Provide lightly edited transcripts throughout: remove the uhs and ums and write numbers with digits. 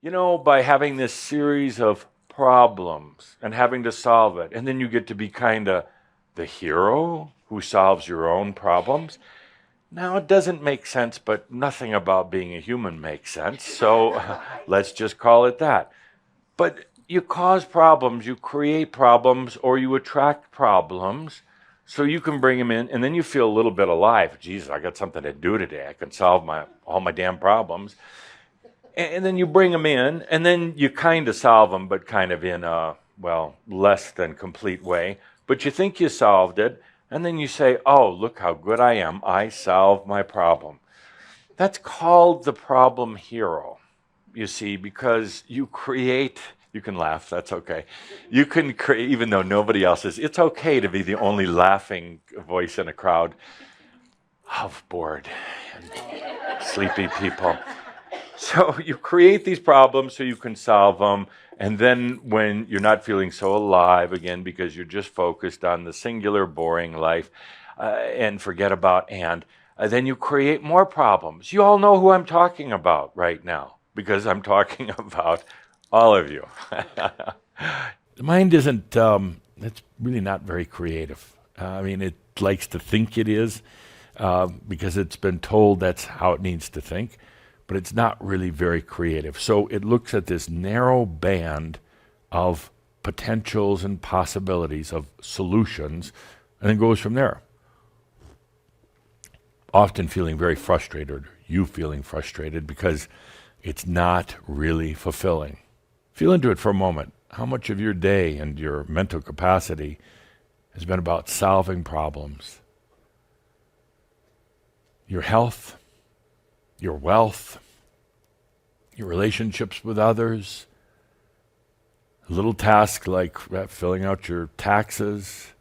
By having this series of problems and having to solve it, and then you get to be kind of the hero who solves your own problems. Now, it doesn't make sense, but nothing about being a human makes sense, so let's just call it that. But you cause problems, you create problems, or you attract problems so you can bring them in, and then you feel a little bit alive. Jesus, I got something to do today. I can solve all my damn problems. And then you bring them in, and then you kind of solve them, but kind of in a, well, less than complete way. But you think you solved it, and then you say, oh, look how good I am. I solved my problem. That's called the problem hero, you see, because you can laugh, that's okay. You can create, even though nobody else is, it's okay to be the only laughing voice in a crowd of bored and sleepy people. So you create these problems so you can solve them. And then when you're not feeling so alive again because you're just focused on the singular boring life and forget about then you create more problems. You all know who I'm talking about right now because I'm talking about all of you. The mind isn't, it's really not very creative. I mean, it likes to think it is because it's been told that's how it needs to think, but it's not really very creative. So it looks at this narrow band of potentials and possibilities of solutions and then goes from there. Often feeling very frustrated, you feeling frustrated because it's not really fulfilling. Feel into it for a moment. How much of your day and your mental capacity has been about solving problems? Your health, your wealth, your relationships with others, a little task like filling out your taxes,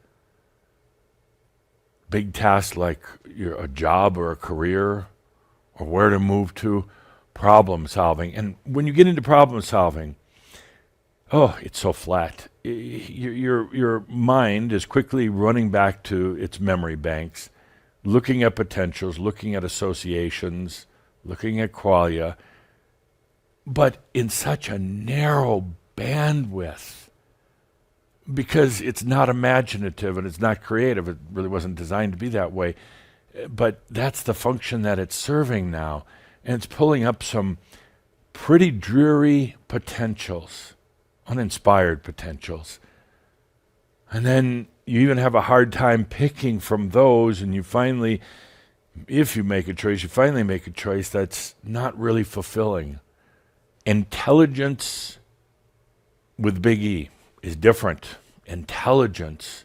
big tasks like a job or a career or where to move to, problem solving. And when you get into problem solving, oh, it's so flat. Your mind is quickly running back to its memory banks, looking at potentials, looking at associations, looking at qualia, but in such a narrow bandwidth because it's not imaginative and it's not creative. It really wasn't designed to be that way. But that's the function that it's serving now. And it's pulling up some pretty dreary potentials, uninspired potentials. And then you even have a hard time picking from those, and you finally, if you make a choice, you finally make a choice that's not really fulfilling. Intelligence with big E is different. Intelligence,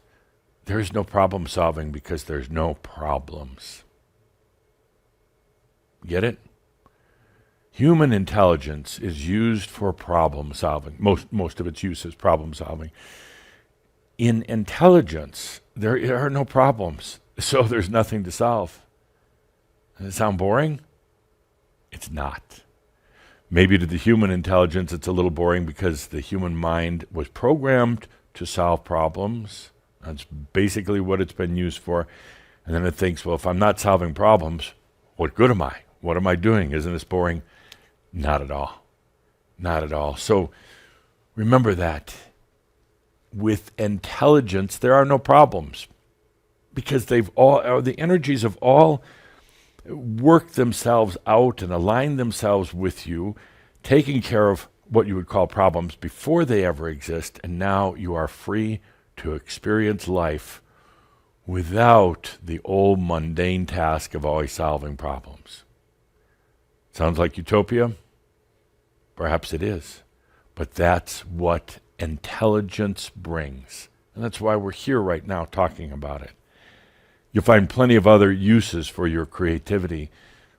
there's no problem solving because there's no problems. Get it? Human intelligence is used for problem solving. Most of its use is problem solving. In intelligence, there are no problems, so there's nothing to solve. Does it sound boring? It's not. Maybe to the human intelligence, it's a little boring because the human mind was programmed to solve problems. That's basically what it's been used for. And then it thinks, well, if I'm not solving problems, what good am I? What am I doing? Isn't this boring? Not at all. Not at all. So remember that. With intelligence, there are no problems because the energies have all worked themselves out and aligned themselves with you, taking care of what you would call problems before they ever exist, and now you are free to experience life without the old mundane task of always solving problems. Sounds like utopia? Perhaps it is. But that's what intelligence brings. And that's why we're here right now talking about it. You'll find plenty of other uses for your creativity,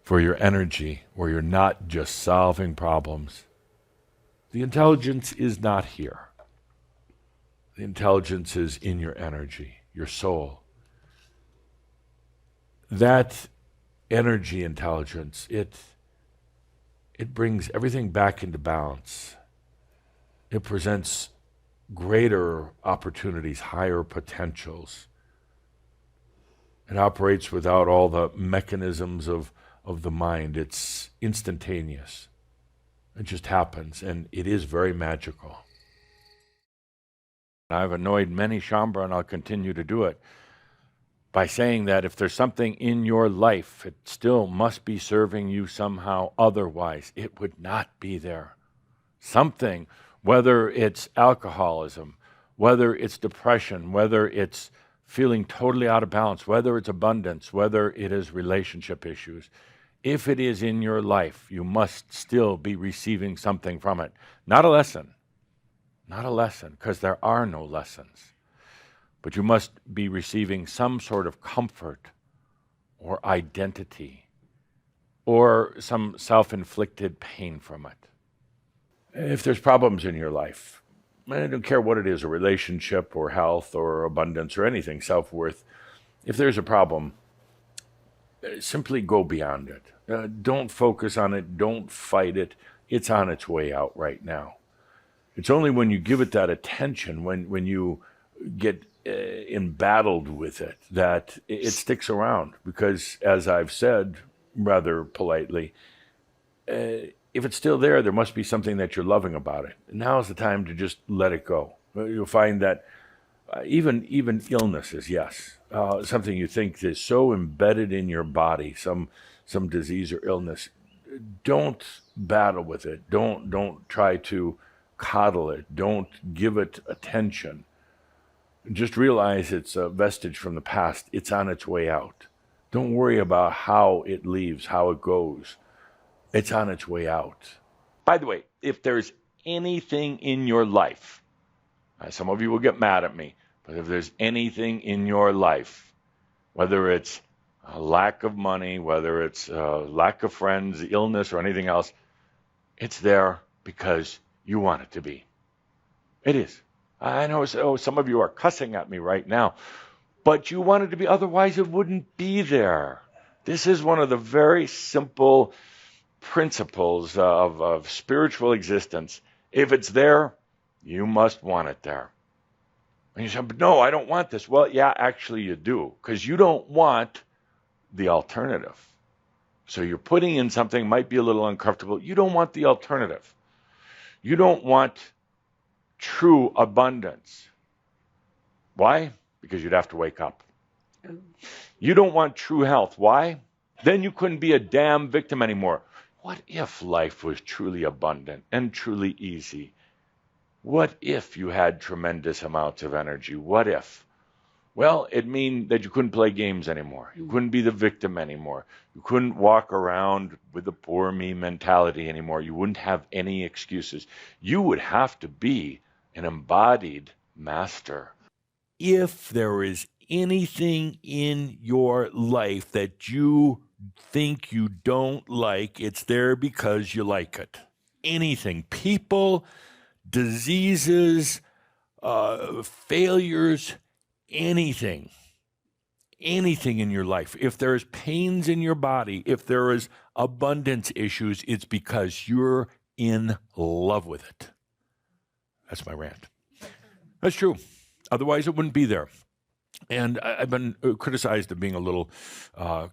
for your energy, where you're not just solving problems. The intelligence is not here. The intelligence is in your energy, your soul. That energy intelligence, it brings everything back into balance. It presents greater opportunities, higher potentials. It operates without all the mechanisms of the mind. It's instantaneous. It just happens, and it is very magical. I've annoyed many Shambra, and I'll continue to do it, by saying that if there's something in your life, it still must be serving you somehow. Otherwise, it would not be there. Something, whether it's alcoholism, whether it's depression, whether it's feeling totally out of balance, whether it's abundance, whether it is relationship issues, if it is in your life, you must still be receiving something from it. Not a lesson, because there are no lessons. But you must be receiving some sort of comfort or identity or some self-inflicted pain from it. If there's problems in your life, I don't care what it is, a relationship or health or abundance or anything, self-worth, if there's a problem, simply go beyond it. Don't focus on it. Don't fight it. It's on its way out right now. It's only when you give it that attention, when you get embattled with it, that it sticks around. Because, as I've said rather politely, if it's still there, there must be something that you're loving about it. Now's the time to just let it go. You'll find that even illnesses, yes, something you think is so embedded in your body, some disease or illness, don't battle with it. Don't try to coddle it. Don't give it attention. Just realize it's a vestige from the past. It's on its way out. Don't worry about how it leaves, how it goes. It's on its way out. By the way, if there's anything in your life, some of you will get mad at me, but if there's anything in your life, whether it's a lack of money, whether it's a lack of friends, illness, or anything else, it's there because you want it to be. It is. I know some of you are cussing at me right now, but you want it to be, otherwise it wouldn't be there. This is one of the very simple principles of spiritual existence. If it's there, you must want it there. And you say, but no, I don't want this. Well, yeah, actually you do, because you don't want the alternative. So you're putting in something might be a little uncomfortable. You don't want the alternative. You don't want true abundance. Why? Because you'd have to wake up. You don't want true health. Why? Then you couldn't be a damn victim anymore. What if life was truly abundant and truly easy? What if you had tremendous amounts of energy? What if? Well, it'd mean that you couldn't play games anymore. You couldn't be the victim anymore. You couldn't walk around with the poor me mentality anymore. You wouldn't have any excuses. You would have to be an embodied master. If there is anything in your life that you think you don't like, it's there because you like it. Anything. People, diseases, failures, anything in your life. If there's pains in your body, if there is abundance issues, it's because you're in love with it. That's my rant. That's true. Otherwise, it wouldn't be there. And I've been criticized of being a little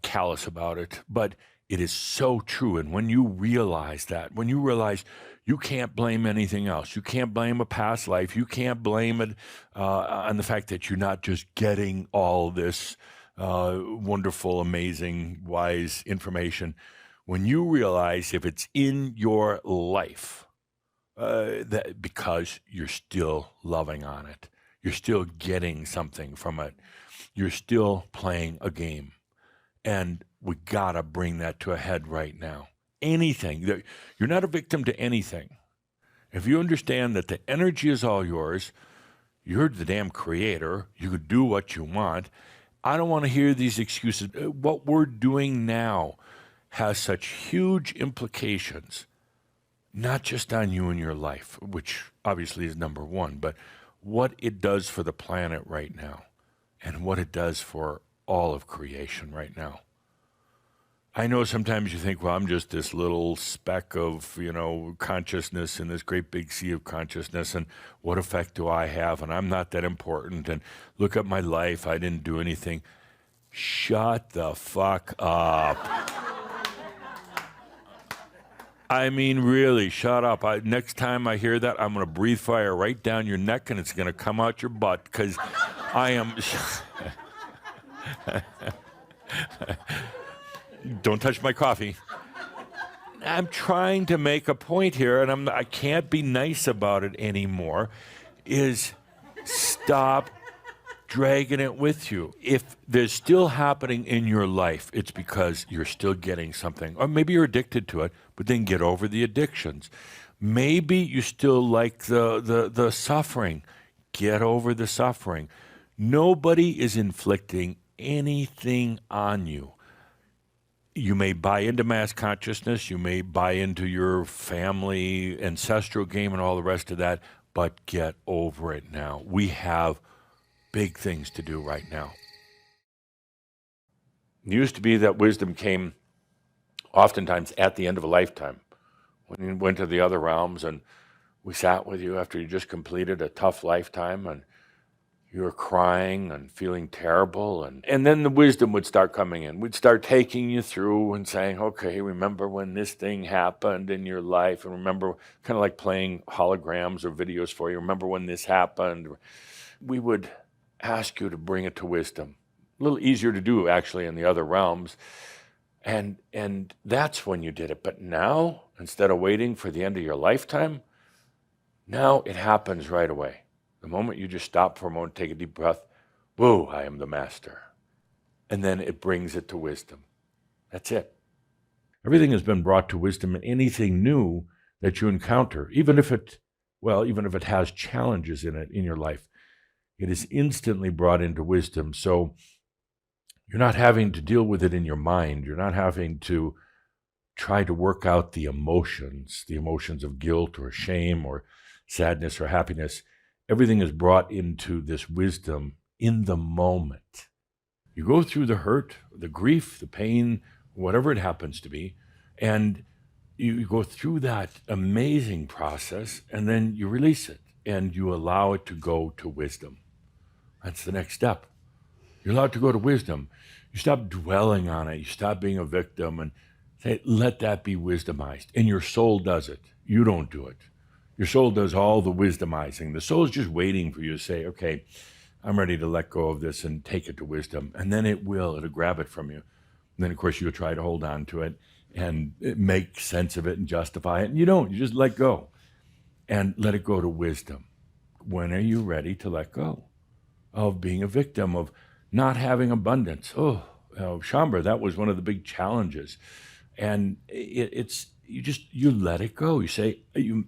callous about it, but it is so true. And when you realize that, when you realize you can't blame anything else, you can't blame a past life, you can't blame it on the fact that you're not just getting all this wonderful, amazing, wise information. When you realize if it's in your life, that because you're still loving on it, you're still getting something from it, you're still playing a game. And we gotta bring that to a head right now. Anything, you're not a victim to anything. If you understand that the energy is all yours, you're the damn creator, you could do what you want. I don't want to hear these excuses. What we're doing now has such huge implications, not just on you and your life, which obviously is number one, but what it does for the planet right now and what it does for all of creation right now. I know sometimes you think, well, I'm just this little speck of, consciousness in this great big sea of consciousness, and what effect do I have? And I'm not that important, and look at my life, I didn't do anything. Shut the fuck up. I mean, really, shut up. Next time I hear that, I'm going to breathe fire right down your neck and it's going to come out your butt because I am. Don't touch my coffee. I'm trying to make a point here, and I can't be nice about it anymore, is stop dragging it with you. If there's still happening in your life, it's because you're still getting something. Or maybe you're addicted to it, but then get over the addictions. Maybe you still like the suffering. Get over the suffering. Nobody is inflicting anything on you. You may buy into mass consciousness, you may buy into your family ancestral game and all the rest of that, but get over it now. We have big things to do right now. It used to be that wisdom came oftentimes at the end of a lifetime. When you went to the other realms and we sat with you after you just completed a tough lifetime and you were crying and feeling terrible, and then the wisdom would start coming in. We'd start taking you through and saying, okay, remember when this thing happened in your life, and remember, kind of like playing holograms or videos for you, remember when this happened. We would ask you to bring it to wisdom. A little easier to do, actually, in the other realms. And that's when you did it. But now, instead of waiting for the end of your lifetime, now it happens right away. The moment you just stop for a moment, take a deep breath, whoa, I am the master. And then it brings it to wisdom. That's it. Everything has been brought to wisdom, and anything new that you encounter, even if it has challenges in it in your life, it is instantly brought into wisdom. So you're not having to deal with it in your mind. You're not having to try to work out the emotions of guilt or shame or sadness or happiness. Everything is brought into this wisdom in the moment. You go through the hurt, the grief, the pain, whatever it happens to be, and you go through that amazing process, and then you release it, and you allow it to go to wisdom. That's the next step. You're allowed to go to wisdom. You stop dwelling on it. You stop being a victim and say, let that be wisdomized. And your soul does it. You don't do it. Your soul does all the wisdomizing. The soul is just waiting for you to say, okay, I'm ready to let go of this and take it to wisdom. And then it'll grab it from you. And then, of course, you'll try to hold on to it and make sense of it and justify it. And you don't. You just let go and let it go to wisdom. When are you ready to let go of being a victim, of not having abundance? Shambhala, that was one of the big challenges. And you let it go. You say, you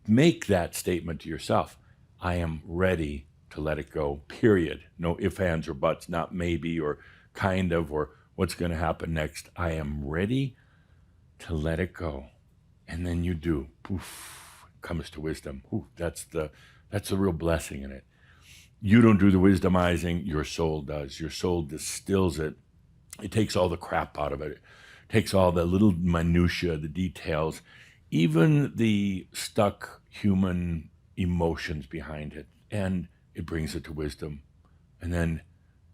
make that statement to yourself. I am ready to let it go, period. No ifs, ands, or buts, not maybe or kind of or what's going to happen next. I am ready to let it go. And then you do. Poof, it comes to wisdom. Ooh, that's the real blessing in it. You don't do the wisdomizing, your soul does. Your soul distills it. It takes all the crap out of it. It takes all the little minutia, the details, even the stuck human emotions behind it, and it brings it to wisdom. And then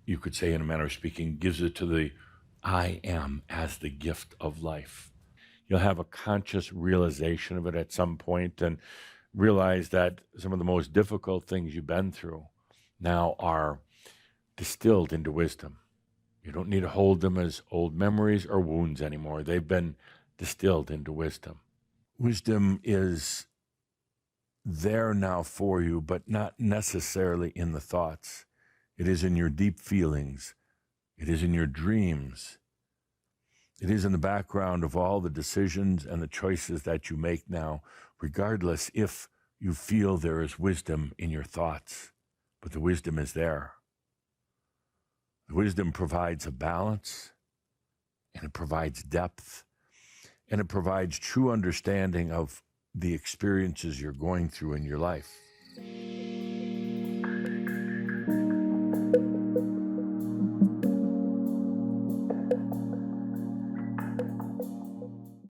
you could say, in a manner of speaking, gives it to the I am as the gift of life. You'll have a conscious realization of it at some point and realize that some of the most difficult things you've been through now are distilled into wisdom. You don't need to hold them as old memories or wounds anymore. They've been distilled into wisdom. Wisdom is there now for you, but not necessarily in the thoughts. It is in your deep feelings. It is in your dreams. It is in the background of all the decisions and the choices that you make now, regardless if you feel there is wisdom in your thoughts. But the wisdom is there. The wisdom provides a balance, and it provides depth, and it provides true understanding of the experiences you're going through in your life.